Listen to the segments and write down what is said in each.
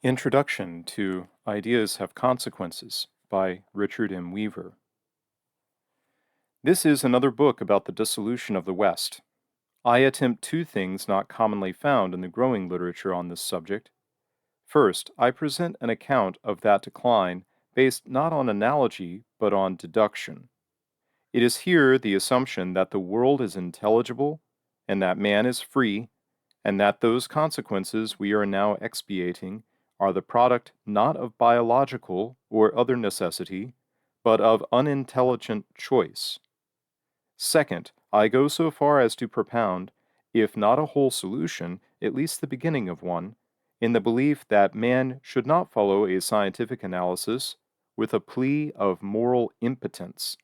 Introduction to Ideas Have Consequences by Richard M. Weaver. This is another book about the dissolution of the West. I attempt two things not commonly found in the growing literature on this subject. First, I present an account of that decline based not on analogy but on deduction. It is here the assumption that the world is intelligible and that man is free, and that those consequences we are now expiating are the product not of biological or other necessity, but of unintelligent choice. Second, I go so far as to propound, if not a whole solution, at least the beginning of one, in the belief that man should not follow a scientific analysis with a plea of moral impotence.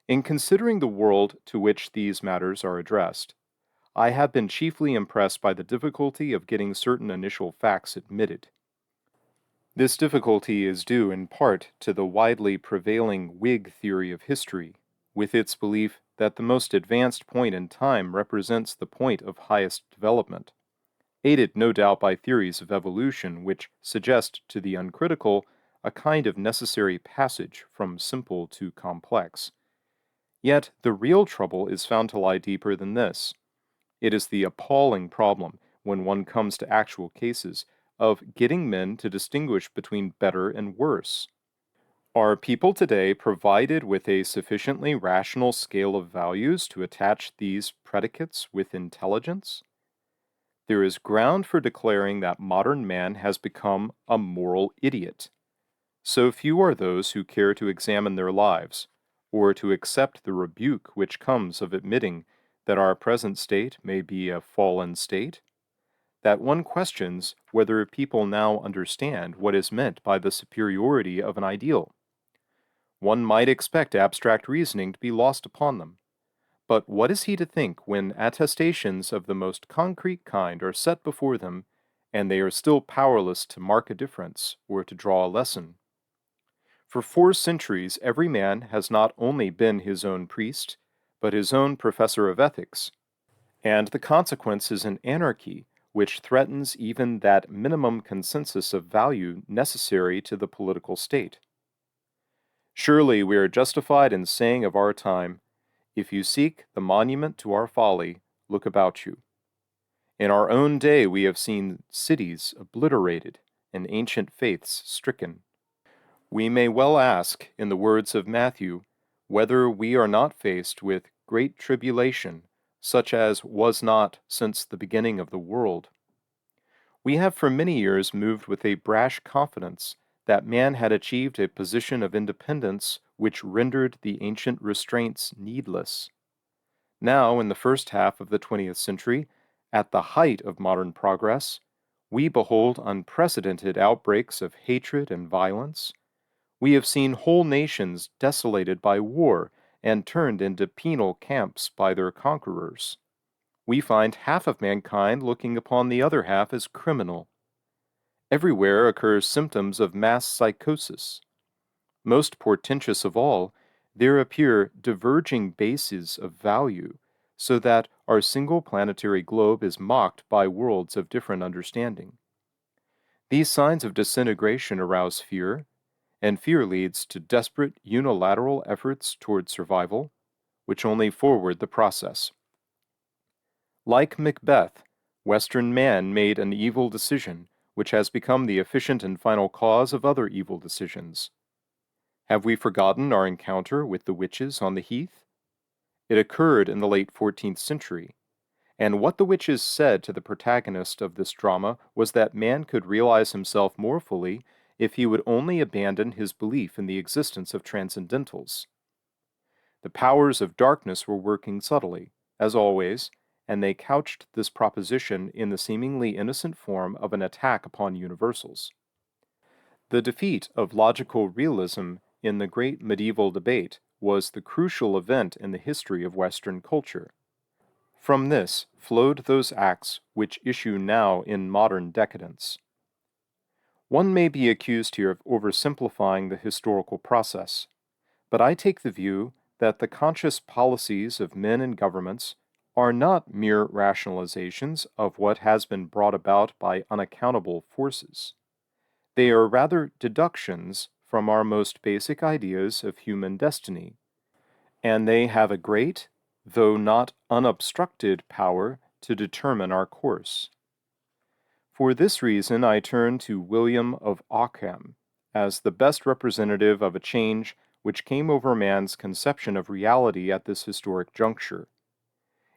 In considering the world to which these matters are addressed, I have been chiefly impressed by the difficulty of getting certain initial facts admitted. This difficulty is due in part to the widely prevailing Whig theory of history, with its belief that the most advanced point in time represents the point of highest development, aided no doubt by theories of evolution which suggest to the uncritical a kind of necessary passage from simple to complex. Yet the real trouble is found to lie deeper than this. It is the appalling problem, when one comes to actual cases, of getting men to distinguish between better and worse. Are people today provided with a sufficiently rational scale of values to attach these predicates with intelligence? There is ground for declaring that modern man has become a moral idiot. So few are those who care to examine their lives, or to accept the rebuke which comes of admitting that our present state may be a fallen state, that one questions whether people now understand what is meant by the superiority of an ideal. One might expect abstract reasoning to be lost upon them. But what is he to think when attestations of the most concrete kind are set before them, and they are still powerless to mark a difference or to draw a lesson? For 4 centuries, every man has not only been his own priest, but his own professor of ethics, and the consequence is an anarchy which threatens even that minimum consensus of value necessary to the political state. Surely we are justified in saying of our time, if you seek the monument to our folly, look about you. In our own day we have seen cities obliterated and ancient faiths stricken. We may well ask, in the words of Matthew, whether we are not faced with great tribulation, such as was not since the beginning of the world. We have for many years moved with a brash confidence that man had achieved a position of independence which rendered the ancient restraints needless. Now, in the first half of the 20th century, at the height of modern progress, we behold unprecedented outbreaks of hatred and violence. We have seen whole nations desolated by war and turned into penal camps by their conquerors. We find half of mankind looking upon the other half as criminal. Everywhere occurs symptoms of mass psychosis. Most portentous of all, there appear diverging bases of value, so that our single planetary globe is mocked by worlds of different understanding. These signs of disintegration arouse fear, and fear leads to desperate unilateral efforts toward survival, which only forward the process. Like Macbeth, Western man made an evil decision, which has become the efficient and final cause of other evil decisions. Have we forgotten our encounter with the witches on the heath? It occurred in the late 14th century, and what the witches said to the protagonist of this drama was that man could realize himself more fully if he would only abandon his belief in the existence of transcendentals. The powers of darkness were working subtly, as always, and they couched this proposition in the seemingly innocent form of an attack upon universals. The defeat of logical realism in the great medieval debate was the crucial event in the history of Western culture. From this flowed those acts which issue now in modern decadence. One may be accused here of oversimplifying the historical process, but I take the view that the conscious policies of men and governments are not mere rationalizations of what has been brought about by unaccountable forces. They are rather deductions from our most basic ideas of human destiny, and they have a great, though not unobstructed, power to determine our course. For this reason, I turn to William of Ockham as the best representative of a change which came over man's conception of reality at this historic juncture.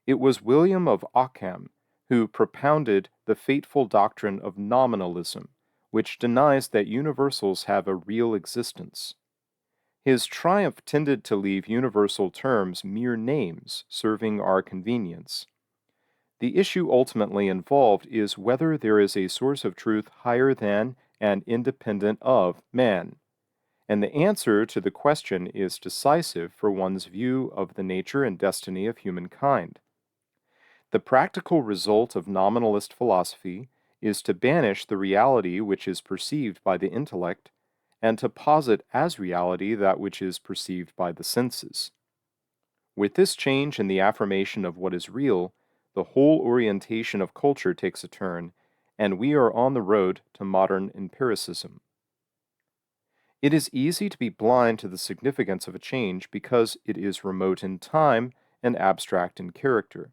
It was William of Ockham who propounded the fateful doctrine of nominalism, which denies that universals have a real existence. His triumph tended to leave universal terms mere names serving our convenience. The issue ultimately involved is whether there is a source of truth higher than and independent of man, and the answer to the question is decisive for one's view of the nature and destiny of humankind. The practical result of nominalist philosophy is to banish the reality which is perceived by the intellect and to posit as reality that which is perceived by the senses. With this change in the affirmation of what is real, the whole orientation of culture takes a turn, and we are on the road to modern empiricism. It is easy to be blind to the significance of a change because it is remote in time and abstract in character.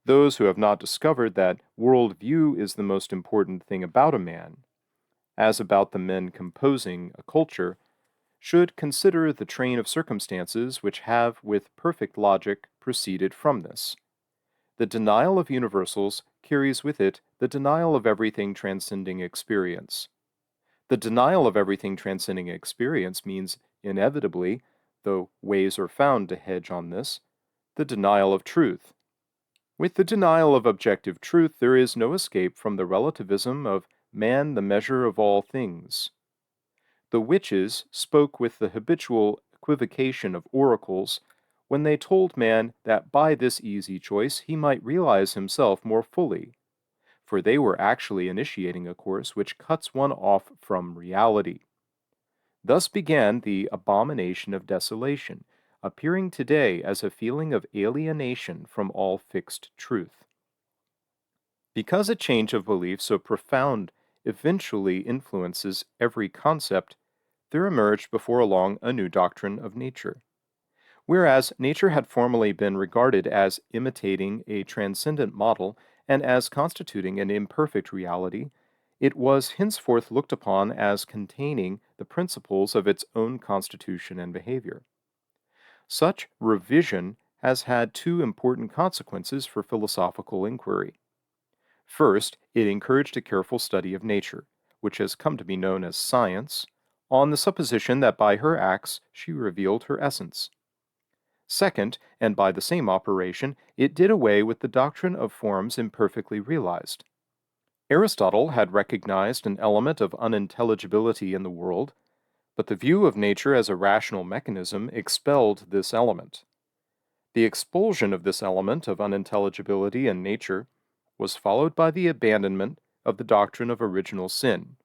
Those who have not discovered that worldview is the most important thing about a man, as about the men composing a culture, should consider the train of circumstances which have with perfect logic proceeded from this. The denial of universals carries with it the denial of everything transcending experience. The denial of everything transcending experience means inevitably, though ways are found to hedge on this, the denial of truth. With the denial of objective truth, there is no escape from the relativism of man the measure of all things. The witches spoke with the habitual equivocation of oracles when they told man that by this easy choice he might realize himself more fully, for they were actually initiating a course which cuts one off from reality. Thus began the abomination of desolation, appearing today as a feeling of alienation from all fixed truth. Because a change of belief so profound eventually influences every concept, there emerged before long a new doctrine of nature. Whereas nature had formerly been regarded as imitating a transcendent model and as constituting an imperfect reality, it was henceforth looked upon as containing the principles of its own constitution and behavior. Such revision has had two important consequences for philosophical inquiry. First, it encouraged a careful study of nature, which has come to be known as science, on the supposition that by her acts she revealed her essence. Second, and by the same operation, it did away with the doctrine of forms imperfectly realized. Aristotle had recognized an element of unintelligibility in the world, but the view of nature as a rational mechanism expelled this element. The expulsion of this element of unintelligibility in nature was followed by the abandonment of the doctrine of original sin.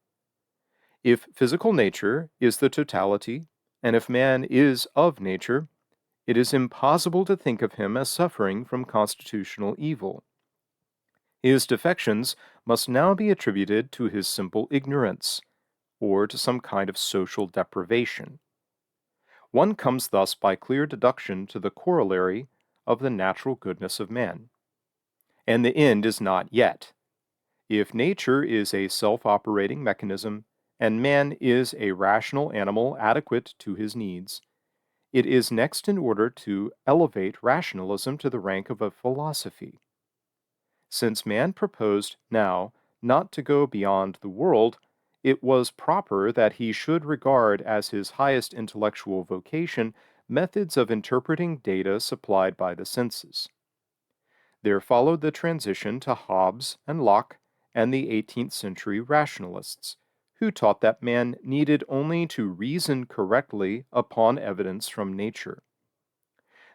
If physical nature is the totality, and if man is of nature, it is impossible to think of him as suffering from constitutional evil. His defections must now be attributed to his simple ignorance, or to some kind of social deprivation. One comes thus by clear deduction to the corollary of the natural goodness of man. And the end is not yet. If nature is a self-operating mechanism, and man is a rational animal adequate to his needs, it is next in order to elevate rationalism to the rank of a philosophy. Since man proposed now not to go beyond the world, it was proper that he should regard as his highest intellectual vocation methods of interpreting data supplied by the senses. There followed the transition to Hobbes and Locke and the 18th century rationalists, who taught that man needed only to reason correctly upon evidence from nature.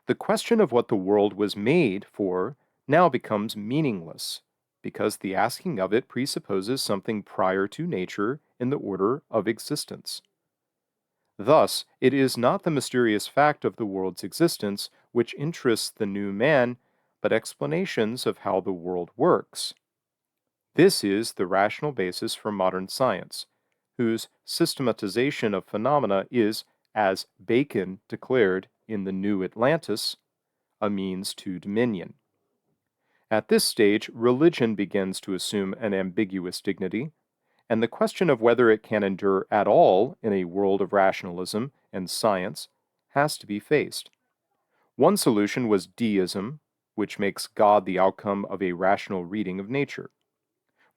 The question of what the world was made for now becomes meaningless, because the asking of it presupposes something prior to nature in the order of existence. Thus, it is not the mysterious fact of the world's existence which interests the new man, but explanations of how the world works. This is the rational basis for modern science, whose systematization of phenomena is, as Bacon declared in The New Atlantis, a means to dominion. At this stage, religion begins to assume an ambiguous dignity, and the question of whether it can endure at all in a world of rationalism and science has to be faced. One solution was deism, which makes God the outcome of a rational reading of nature.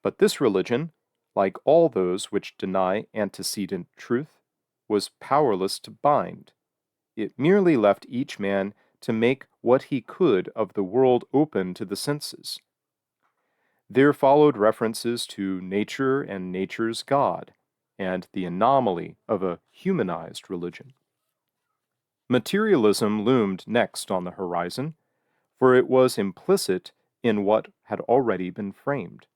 But this religion, like all those which deny antecedent truth, was powerless to bind. It merely left each man to make what he could of the world open to the senses. There followed references to nature and nature's God, and the anomaly of a humanized religion. Materialism loomed next on the horizon, for it was implicit in what had already been framed.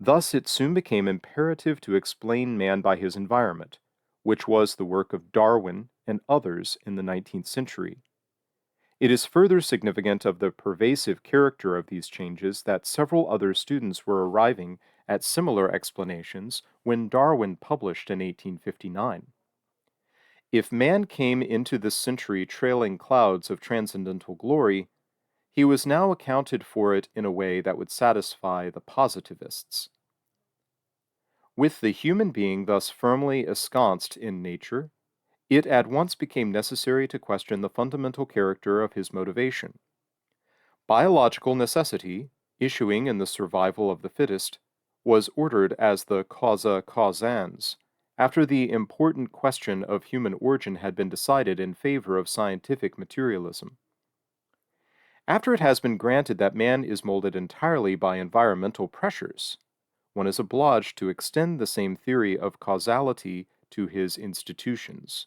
Thus it soon became imperative to explain man by his environment, which was the work of Darwin and others in the 19th century. It is further significant of the pervasive character of these changes that several other students were arriving at similar explanations when Darwin published in 1859. If man came into this century trailing clouds of transcendental glory, he was now accounted for it in a way that would satisfy the positivists. With the human being thus firmly ensconced in nature, it at once became necessary to question the fundamental character of his motivation. Biological necessity, issuing in the survival of the fittest, was ordered as the causa causans, after the important question of human origin had been decided in favor of scientific materialism. After it has been granted that man is molded entirely by environmental pressures, one is obliged to extend the same theory of causality to his institutions.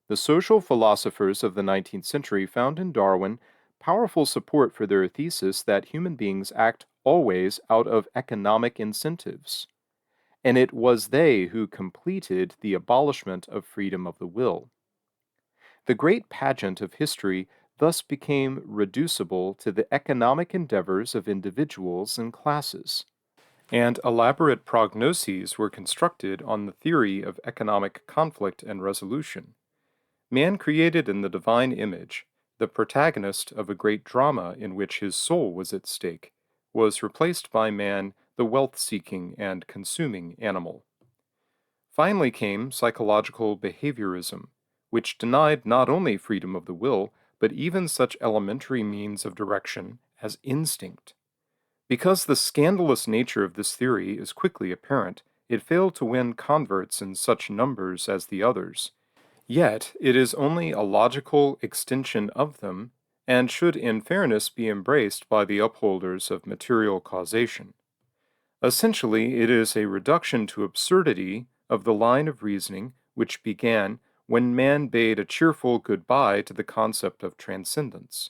The social philosophers of the 19th century found in Darwin powerful support for their thesis that human beings act always out of economic incentives, and it was they who completed the abolishment of freedom of the will. The great pageant of history thus became reducible to the economic endeavors of individuals and classes, and elaborate prognoses were constructed on the theory of economic conflict and resolution. Man created in the divine image, the protagonist of a great drama in which his soul was at stake, was replaced by man, the wealth-seeking and consuming animal. Finally came psychological behaviorism, which denied not only freedom of the will, but even such elementary means of direction as instinct. Because the scandalous nature of this theory is quickly apparent, it failed to win converts in such numbers as the others. Yet it is only a logical extension of them, and should in fairness be embraced by the upholders of material causation. Essentially, it is a reduction to absurdity of the line of reasoning which began when man bade a cheerful goodbye to the concept of transcendence.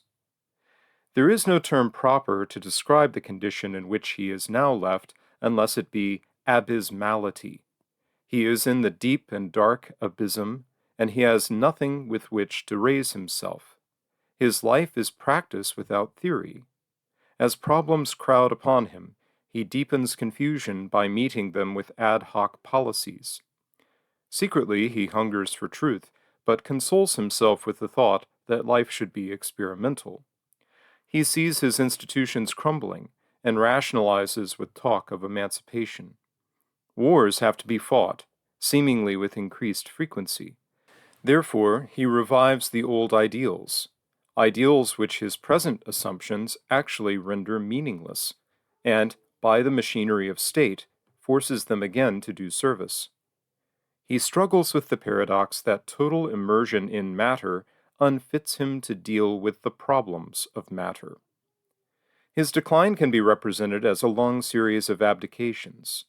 There is no term proper to describe the condition in which he is now left unless it be abysmality. He is in the deep and dark abysm, and he has nothing with which to raise himself. His life is practice without theory. As problems crowd upon him, he deepens confusion by meeting them with ad hoc policies. Secretly, he hungers for truth, but consoles himself with the thought that life should be experimental. He sees his institutions crumbling and rationalizes with talk of emancipation. Wars have to be fought, seemingly with increased frequency. Therefore, he revives the old ideals, ideals which his present assumptions actually render meaningless, and, by the machinery of state, forces them again to do service. He struggles with the paradox that total immersion in matter unfits him to deal with the problems of matter. His decline can be represented as a long series of abdications.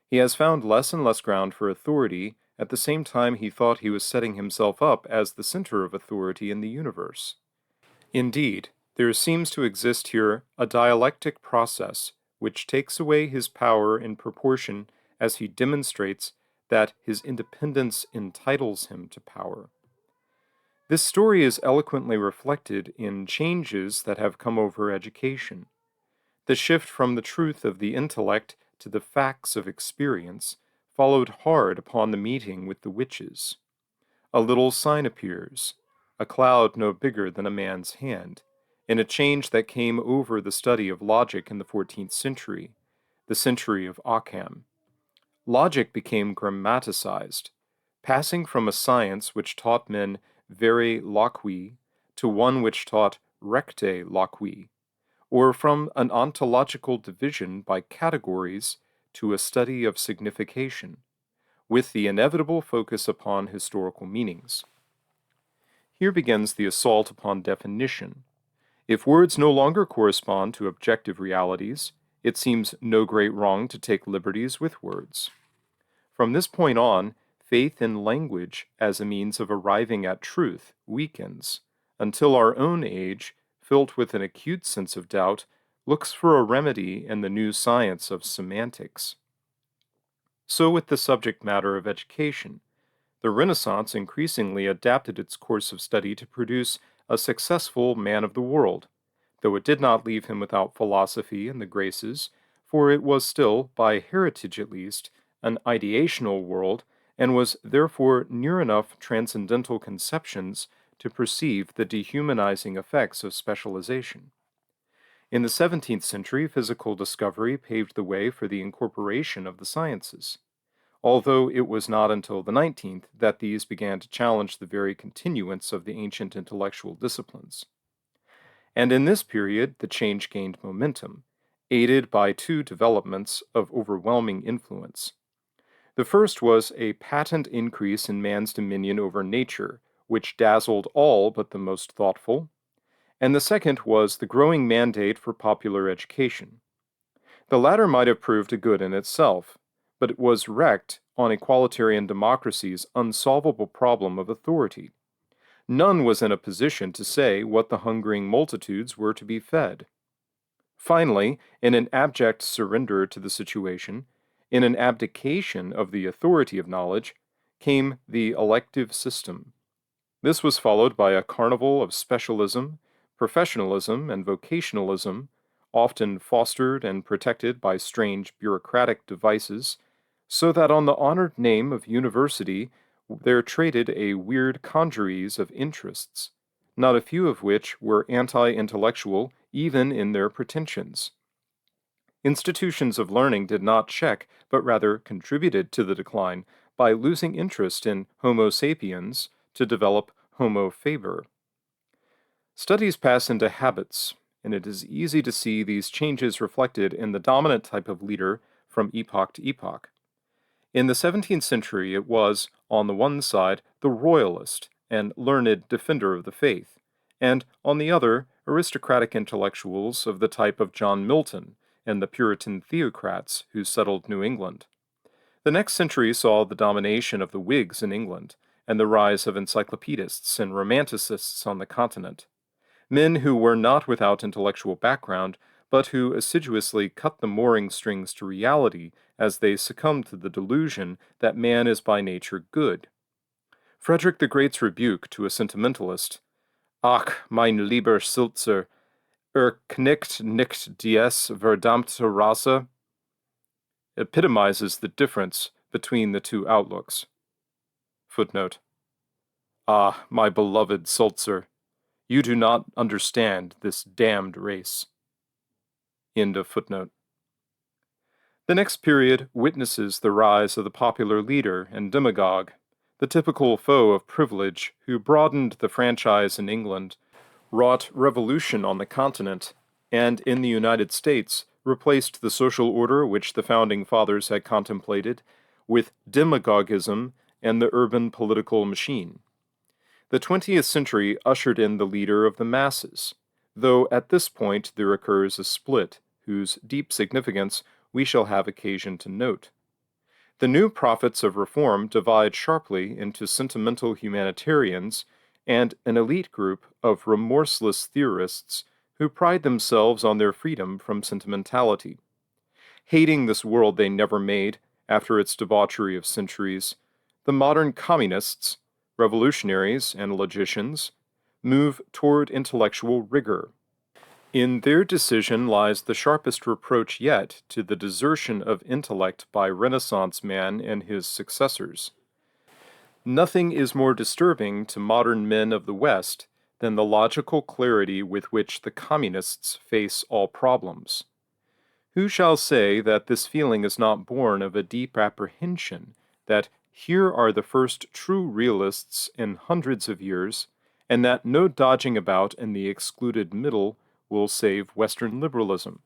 He has found less and less ground for authority at the same time he thought he was setting himself up as the center of authority in the universe. Indeed, there seems to exist here a dialectic process which takes away his power in proportion as he demonstrates that his independence entitles him to power. This story is eloquently reflected in changes that have come over education. The shift from the truth of the intellect to the facts of experience followed hard upon the meeting with the witches. A little sign appears, a cloud no bigger than a man's hand, in a change that came over the study of logic in the 14th century, the century of Occam. Logic became grammaticized, passing from a science which taught men vere loqui to one which taught recte loqui, or from an ontological division by categories to a study of signification, with the inevitable focus upon historical meanings. Here begins the assault upon definition. If words no longer correspond to objective realities, it seems no great wrong to take liberties with words. From this point on, faith in language as a means of arriving at truth weakens, until our own age, filled with an acute sense of doubt, looks for a remedy in the new science of semantics. So with the subject matter of education. The Renaissance increasingly adapted its course of study to produce a successful man of the world, though it did not leave him without philosophy and the graces, for it was still, by heritage at least, an ideational world, and was therefore near enough transcendental conceptions to perceive the dehumanizing effects of specialization. In the 17th century, physical discovery paved the way for the incorporation of the sciences, although it was not until the 19th that these began to challenge the very continuance of the ancient intellectual disciplines. And in this period, the change gained momentum, aided by two developments of overwhelming influence. The first was a patent increase in man's dominion over nature, which dazzled all but the most thoughtful, and the second was the growing mandate for popular education. The latter might have proved a good in itself, but it was wrecked on equalitarian democracy's unsolvable problem of authority. None was in a position to say what the hungering multitudes were to be fed. Finally, in an abject surrender to the situation, in an abdication of the authority of knowledge, came the elective system. This was followed by a carnival of specialism, professionalism, and vocationalism, often fostered and protected by strange bureaucratic devices, so that on the honored name of university there traded a weird congeries of interests, not a few of which were anti-intellectual even in their pretensions. Institutions of learning did not check, but rather contributed to the decline by losing interest in Homo sapiens to develop Homo faber. Studies pass into habits, and it is easy to see these changes reflected in the dominant type of leader from epoch to epoch. In the 17th century, it was, on the one side, the royalist and learned defender of the faith, and, on the other, aristocratic intellectuals of the type of John Milton and the Puritan theocrats who settled New England. The next century saw the domination of the Whigs in England, and the rise of encyclopedists and romanticists on the continent. Men who were not without intellectual background, but who assiduously cut the mooring strings to reality as they succumbed to the delusion that man is by nature good. Frederick the Great's rebuke to a sentimentalist, Ach, mein lieber Sulzer, knickt nicht dies verdammte Rasse, epitomizes the difference between the two outlooks. Footnote. Ah, my beloved Sulzer, you do not understand this damned race. End of footnote. The next period witnesses the rise of the popular leader and demagogue, the typical foe of privilege who broadened the franchise in England, wrought revolution on the continent, and in the United States replaced the social order which the Founding Fathers had contemplated with demagogism and the urban political machine. The 20th century ushered in the leader of the masses, though at this point there occurs a split whose deep significance we shall have occasion to note. The new prophets of reform divide sharply into sentimental humanitarians and an elite group of remorseless theorists who pride themselves on their freedom from sentimentality. Hating this world they never made after its debauchery of centuries, the modern communists, revolutionaries, and logicians move toward intellectual rigor. In their decision lies the sharpest reproach yet to the desertion of intellect by Renaissance man and his successors. Nothing is more disturbing to modern men of the West than the logical clarity with which the communists face all problems. Who shall say that this feeling is not born of a deep apprehension that here are the first true realists in hundreds of years, and that no dodging about in the excluded middle will save Western liberalism?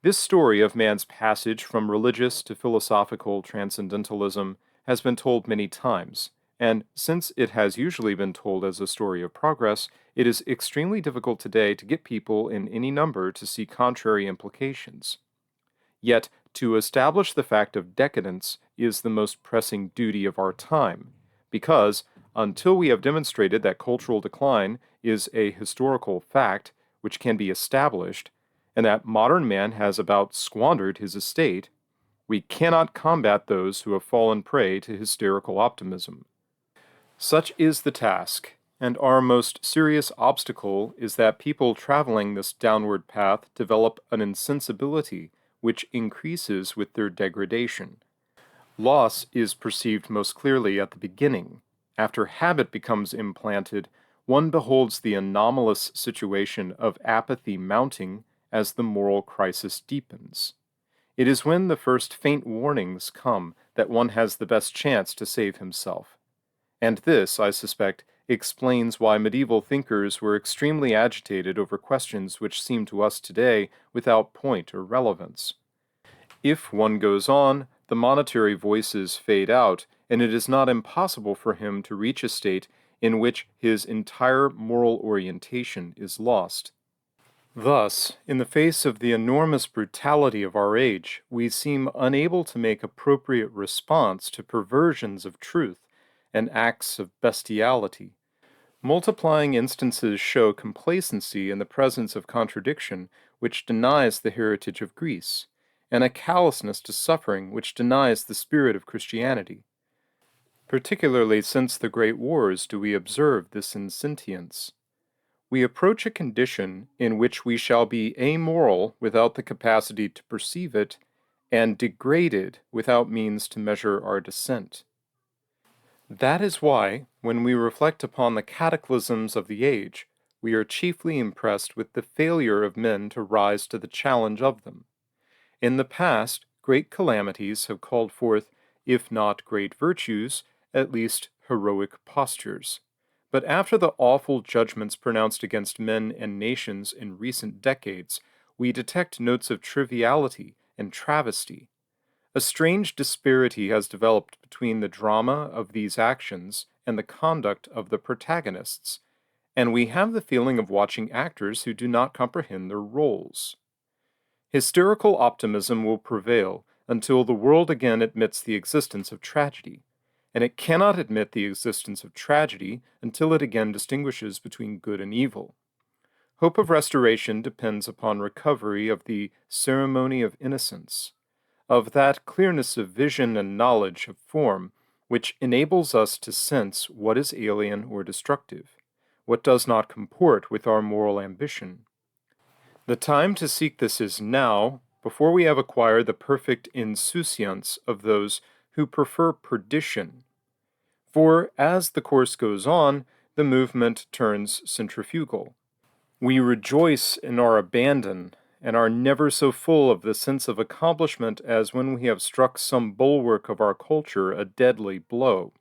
This story of man's passage from religious to philosophical transcendentalism has been told many times, and since it has usually been told as a story of progress, it is extremely difficult today to get people in any number to see contrary implications. Yet, to establish the fact of decadence is the most pressing duty of our time, because, until we have demonstrated that cultural decline is a historical fact which can be established, and that modern man has about squandered his estate, we cannot combat those who have fallen prey to hysterical optimism. Such is the task, and our most serious obstacle is that people traveling this downward path develop an insensibility which increases with their degradation. Loss is perceived most clearly at the beginning. After habit becomes implanted, one beholds the anomalous situation of apathy mounting as the moral crisis deepens. It is when the first faint warnings come that one has the best chance to save himself. And this, I suspect, explains why medieval thinkers were extremely agitated over questions which seem to us today without point or relevance. If one goes on, the monetary voices fade out, and it is not impossible for him to reach a state in which his entire moral orientation is lost. Thus, in the face of the enormous brutality of our age, we seem unable to make appropriate response to perversions of truth and acts of bestiality. Multiplying instances show complacency in the presence of contradiction which denies the heritage of Greece, and a callousness to suffering which denies the spirit of Christianity. Particularly since the great wars do we observe this insentience. We approach a condition in which we shall be amoral without the capacity to perceive it, and degraded without means to measure our descent. That is why, when we reflect upon the cataclysms of the age, we are chiefly impressed with the failure of men to rise to the challenge of them. In the past, great calamities have called forth, if not great virtues, at least heroic postures. But after the awful judgments pronounced against men and nations in recent decades, we detect notes of triviality and travesty. A strange disparity has developed between the drama of these actions and the conduct of the protagonists, and we have the feeling of watching actors who do not comprehend their roles. Hysterical optimism will prevail until the world again admits the existence of tragedy, and it cannot admit the existence of tragedy until it again distinguishes between good and evil. Hope of restoration depends upon recovery of the ceremony of innocence, of that clearness of vision and knowledge of form which enables us to sense what is alien or destructive, what does not comport with our moral ambition. The time to seek this is now, before we have acquired the perfect insouciance of those who prefer perdition. For as the course goes on, the movement turns centrifugal. We rejoice in our abandon, and are never so full of the sense of accomplishment as when we have struck some bulwark of our culture a deadly blow.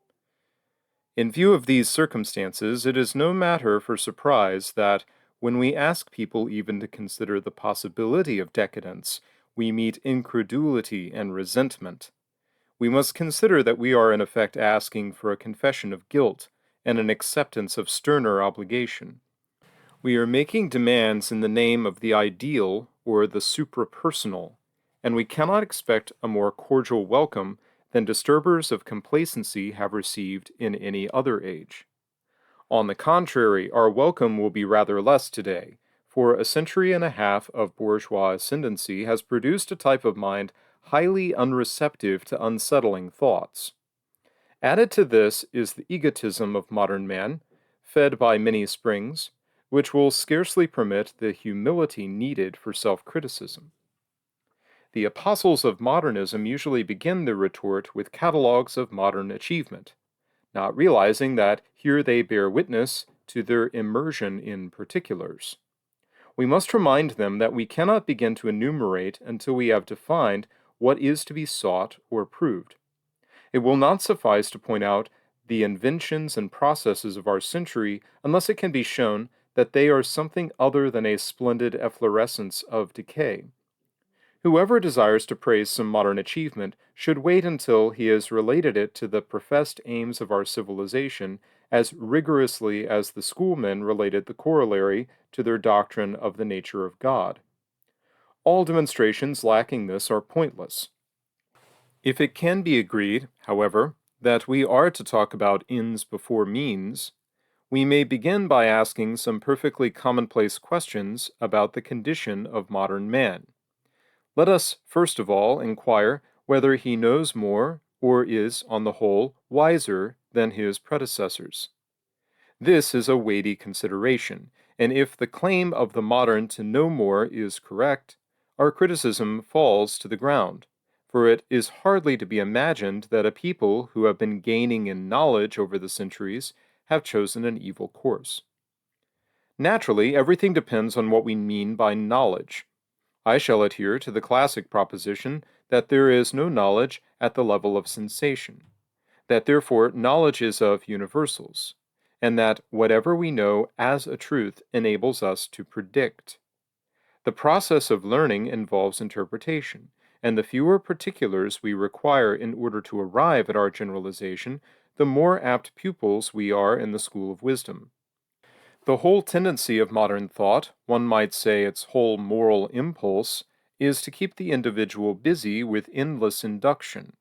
In view of these circumstances, it is no matter for surprise that, when we ask people even to consider the possibility of decadence, we meet incredulity and resentment. We must consider that we are in effect asking for a confession of guilt and an acceptance of sterner obligation. We are making demands in the name of the ideal or the suprapersonal, and we cannot expect a more cordial welcome than disturbers of complacency have received in any other age. On the contrary, our welcome will be rather less today, for a century and a half of bourgeois ascendancy has produced a type of mind highly unreceptive to unsettling thoughts. Added to this is the egotism of modern man, fed by many springs, which will scarcely permit the humility needed for self criticism. The apostles of modernism usually begin their retort with catalogues of modern achievement, not realizing that here they bear witness to their immersion in particulars. We must remind them that we cannot begin to enumerate until we have defined what is to be sought or proved. It will not suffice to point out the inventions and processes of our century unless it can be shown that they are something other than a splendid efflorescence of decay. Whoever desires to praise some modern achievement should wait until he has related it to the professed aims of our civilization as rigorously as the schoolmen related the corollary to their doctrine of the nature of God. All demonstrations lacking this are pointless. If it can be agreed, however, that we are to talk about ends before means, we may begin by asking some perfectly commonplace questions about the condition of modern man. Let us, first of all, inquire whether he knows more or is, on the whole, wiser than his predecessors. This is a weighty consideration, and if the claim of the modern to know more is correct, our criticism falls to the ground, for it is hardly to be imagined that a people who have been gaining in knowledge over the centuries have chosen an evil course. Naturally, everything depends on what we mean by knowledge. I shall adhere to the classic proposition that there is no knowledge at the level of sensation, that therefore knowledge is of universals, and that whatever we know as a truth enables us to predict. The process of learning involves interpretation, and the fewer particulars we require in order to arrive at our generalization, the more apt pupils we are in the school of wisdom. The whole tendency of modern thought, one might say its whole moral impulse, is to keep the individual busy with endless induction.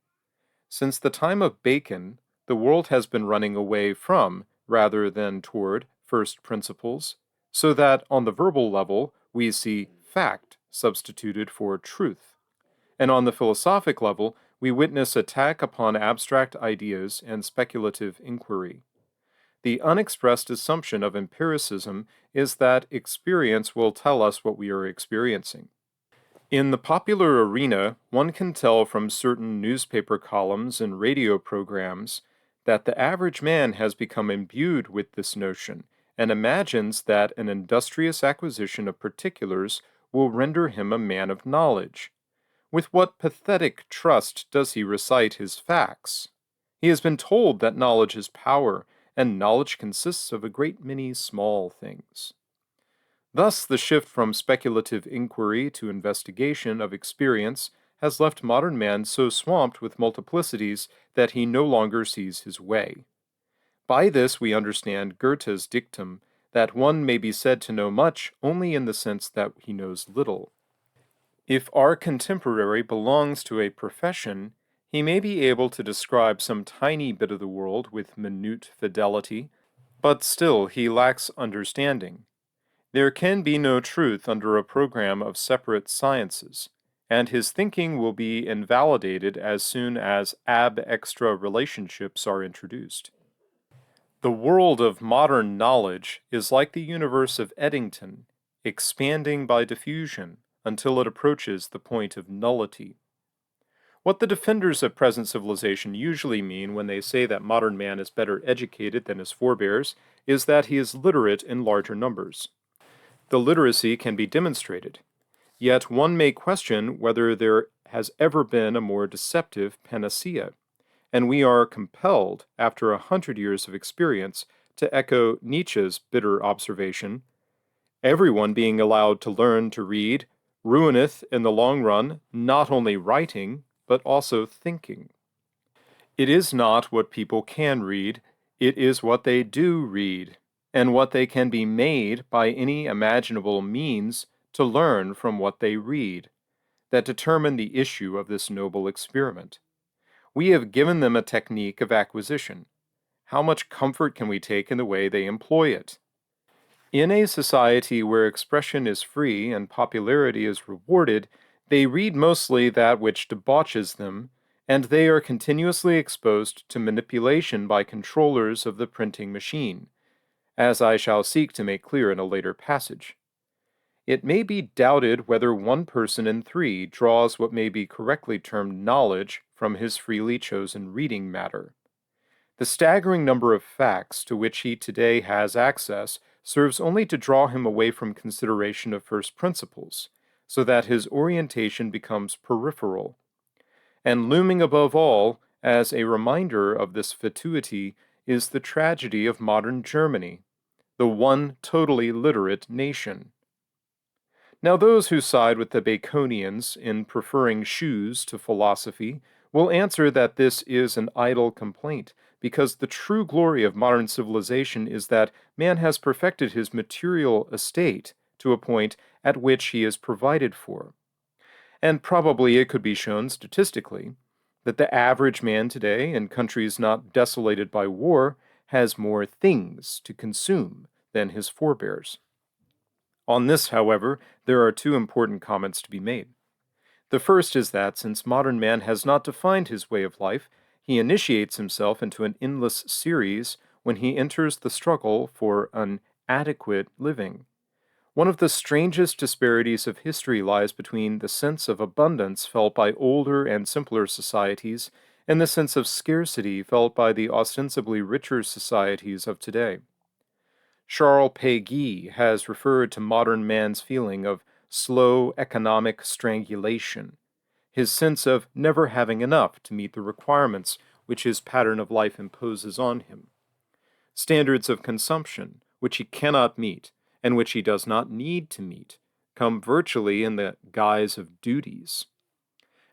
Since the time of Bacon, the world has been running away from, rather than toward, first principles, so that on the verbal level we see fact substituted for truth, and on the philosophic level we witness attack upon abstract ideas and speculative inquiry. The unexpressed assumption of empiricism is that experience will tell us what we are experiencing. In the popular arena, one can tell from certain newspaper columns and radio programs that the average man has become imbued with this notion and imagines that an industrious acquisition of particulars will render him a man of knowledge. With what pathetic trust does he recite his facts? He has been told that knowledge is power, and knowledge consists of a great many small things. Thus, the shift from speculative inquiry to investigation of experience has left modern man so swamped with multiplicities that he no longer sees his way. By this we understand Goethe's dictum that one may be said to know much only in the sense that he knows little. If our contemporary belongs to a profession, he may be able to describe some tiny bit of the world with minute fidelity, but still he lacks understanding. There can be no truth under a program of separate sciences, and his thinking will be invalidated as soon as ab extra relationships are introduced. The world of modern knowledge is like the universe of Eddington, expanding by diffusion until it approaches the point of nullity. What the defenders of present civilization usually mean when they say that modern man is better educated than his forebears is that he is literate in larger numbers. The literacy can be demonstrated, yet one may question whether there has ever been a more deceptive panacea, and we are compelled, after 100 years of experience, to echo Nietzsche's bitter observation: everyone being allowed to learn to read ruineth in the long run not only writing, but also thinking. It is not what people can read, it is what they do read, and what they can be made by any imaginable means to learn from what they read, that determine the issue of this noble experiment. We have given them a technique of acquisition. How much comfort can we take in the way they employ it? In a society where expression is free and popularity is rewarded, they read mostly that which debauches them, and they are continuously exposed to manipulation by controllers of the printing machine, as I shall seek to make clear in a later passage. It may be doubted whether one person in three draws what may be correctly termed knowledge from his freely chosen reading matter. The staggering number of facts to which he today has access serves only to draw him away from consideration of first principles, so that his orientation becomes peripheral. And looming above all, as a reminder of this fatuity, is the tragedy of modern Germany, the one totally literate nation. Now, those who side with the Baconians in preferring shoes to philosophy will answer that this is an idle complaint, because the true glory of modern civilization is that man has perfected his material estate to a point at which he is provided for. And probably it could be shown statistically that the average man today in countries not desolated by war has more things to consume than his forebears. On this, however, there are two important comments to be made. The first is that since modern man has not defined his way of life, he initiates himself into an endless series when he enters the struggle for an adequate living. One of the strangest disparities of history lies between the sense of abundance felt by older and simpler societies and the sense of scarcity felt by the ostensibly richer societies of today. Charles Péguy has referred to modern man's feeling of slow economic strangulation, his sense of never having enough to meet the requirements which his pattern of life imposes on him, standards of consumption which he cannot meet and which he does not need to meet, come virtually in the guise of duties.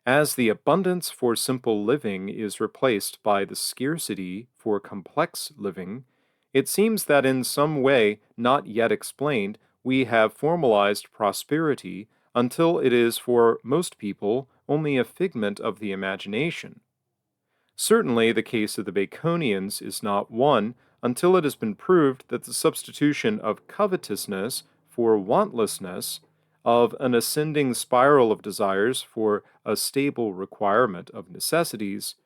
As the abundance for simple living is replaced by the scarcity for complex living, it seems that in some way not yet explained, we have formalized prosperity until it is for most people only a figment of the imagination. Certainly, the case of the Baconians is not one until it has been proved that the substitution of covetousness for wantlessness, of an ascending spiral of desires for a stable requirement of necessities,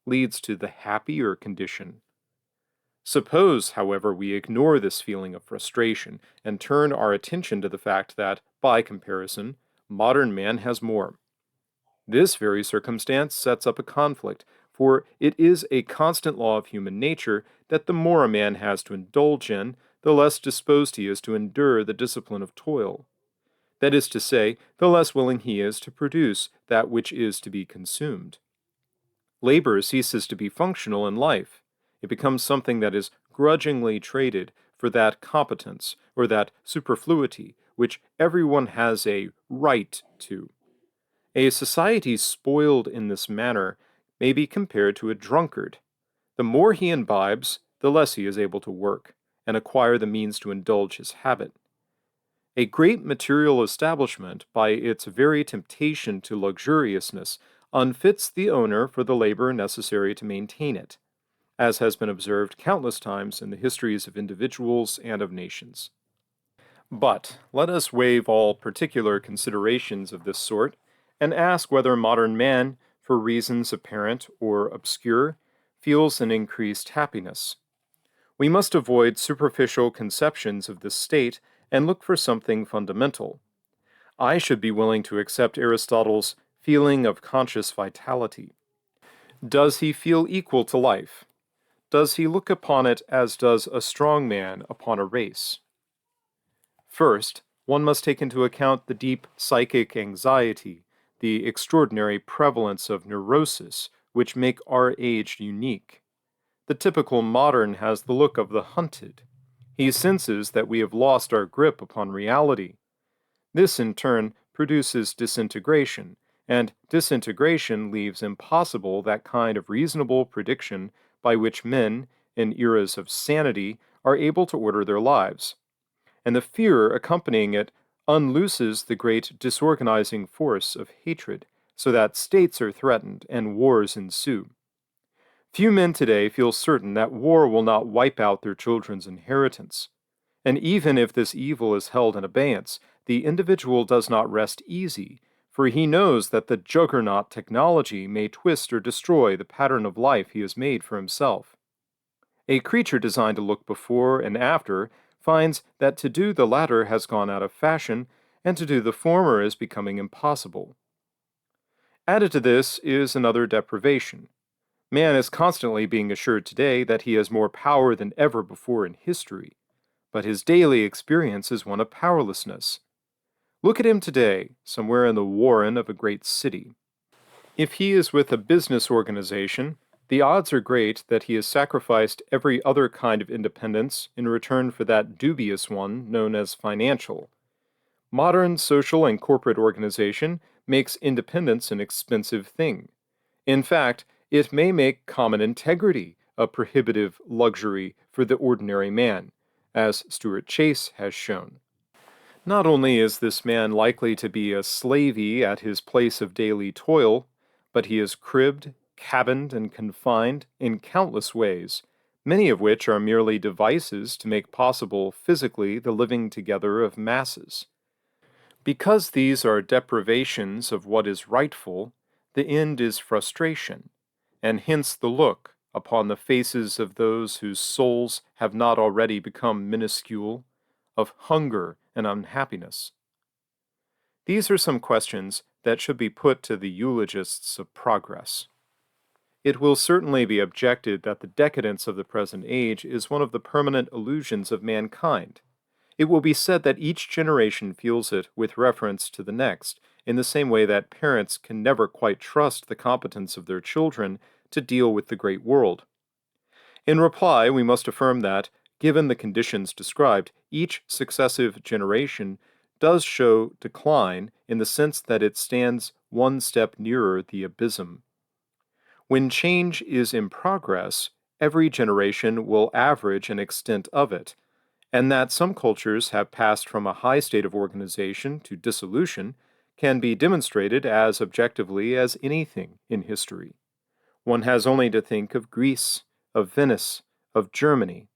leads to the happier condition. Suppose, however, we ignore this feeling of frustration and turn our attention to the fact that, by comparison, modern man has more. This very circumstance sets up a conflict, for it is a constant law of human nature that the more a man has to indulge in, the less disposed he is to endure the discipline of toil. That is to say, the less willing he is to produce that which is to be consumed. Labor ceases to be functional in life. It becomes something that is grudgingly traded for that competence or that superfluity which everyone has a right to. A society spoiled in this manner may be compared to a drunkard. The more he imbibes, the less he is able to work and acquire the means to indulge his habit. A great material establishment, by its very temptation to luxuriousness, unfits the owner for the labor necessary to maintain it, as has been observed countless times in the histories of individuals and of nations. But let us waive all particular considerations of this sort and ask whether modern man, for reasons apparent or obscure, feels an increased happiness. We must avoid superficial conceptions of this state and look for something fundamental. I should be willing to accept Aristotle's feeling of conscious vitality. Does he feel equal to life? Does he look upon it as does a strong man upon a race? First, one must take into account the deep psychic anxiety, the extraordinary prevalence of neurosis, which make our age unique. The typical modern has the look of the hunted. He senses that we have lost our grip upon reality. This, in turn, produces disintegration, and disintegration leaves impossible that kind of reasonable prediction by which men, in eras of sanity, are able to order their lives. And the fear accompanying it unlooses the great disorganizing force of hatred, so that states are threatened and wars ensue. Few men today feel certain that war will not wipe out their children's inheritance. And even if this evil is held in abeyance, the individual does not rest easy, for he knows that the juggernaut technology may twist or destroy the pattern of life he has made for himself. A creature designed to look before and after finds that to do the latter has gone out of fashion, and to do the former is becoming impossible. Added to this is another deprivation. Man is constantly being assured today that he has more power than ever before in history, but his daily experience is one of powerlessness. Look at him today, somewhere in the warren of a great city. If he is with a business organization, the odds are great that he has sacrificed every other kind of independence in return for that dubious one known as financial. Modern social and corporate organization makes independence an expensive thing. In fact, it may make common integrity a prohibitive luxury for the ordinary man, as Stuart Chase has shown. Not only is this man likely to be a slavey at his place of daily toil, but he is cribbed, cabined, and confined in countless ways, many of which are merely devices to make possible physically the living together of masses. Because these are deprivations of what is rightful, the end is frustration, and hence the look upon the faces of those whose souls have not already become minuscule, of hunger and unhappiness. These are some questions that should be put to the eulogists of progress. It will certainly be objected that the decadence of the present age is one of the permanent illusions of mankind. It will be said that each generation feels it with reference to the next, in the same way that parents can never quite trust the competence of their children to deal with the great world. In reply, we must affirm that, given the conditions described, each successive generation does show decline in the sense that it stands one step nearer the abysm. When change is in progress, every generation will average an extent of it, and that some cultures have passed from a high state of organization to dissolution can be demonstrated as objectively as anything in history. One has only to think of Greece, of Venice, of Germany.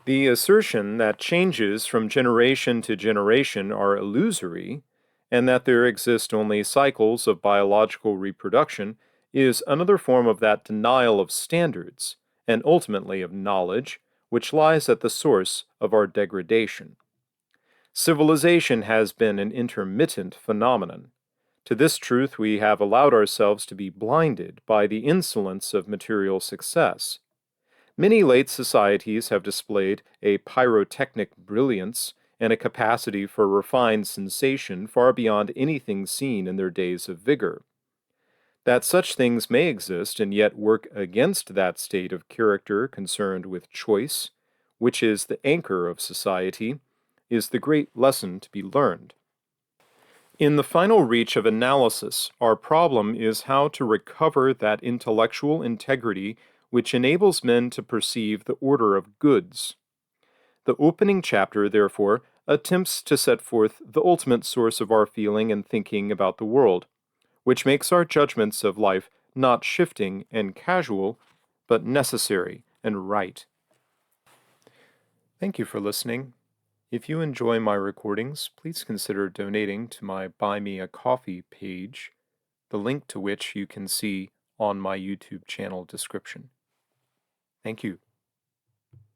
The assertion that changes from generation to generation are illusory, and that there exist only cycles of biological reproduction, is another form of that denial of standards, and ultimately of knowledge, which lies at the source of our degradation. Civilization has been an intermittent phenomenon. To this truth we have allowed ourselves to be blinded by the insolence of material success. Many late societies have displayed a pyrotechnic brilliance and a capacity for refined sensation far beyond anything seen in their days of vigor. That such things may exist and yet work against that state of character concerned with choice, which is the anchor of society, is the great lesson to be learned. In the final reach of analysis, our problem is how to recover that intellectual integrity which enables men to perceive the order of goods. The opening chapter, therefore, attempts to set forth the ultimate source of our feeling and thinking about the world, which makes our judgments of life not shifting and casual, but necessary and right. Thank you for listening. If you enjoy my recordings, please consider donating to my Buy Me a Coffee page, the link to which you can see on my YouTube channel description. Thank you.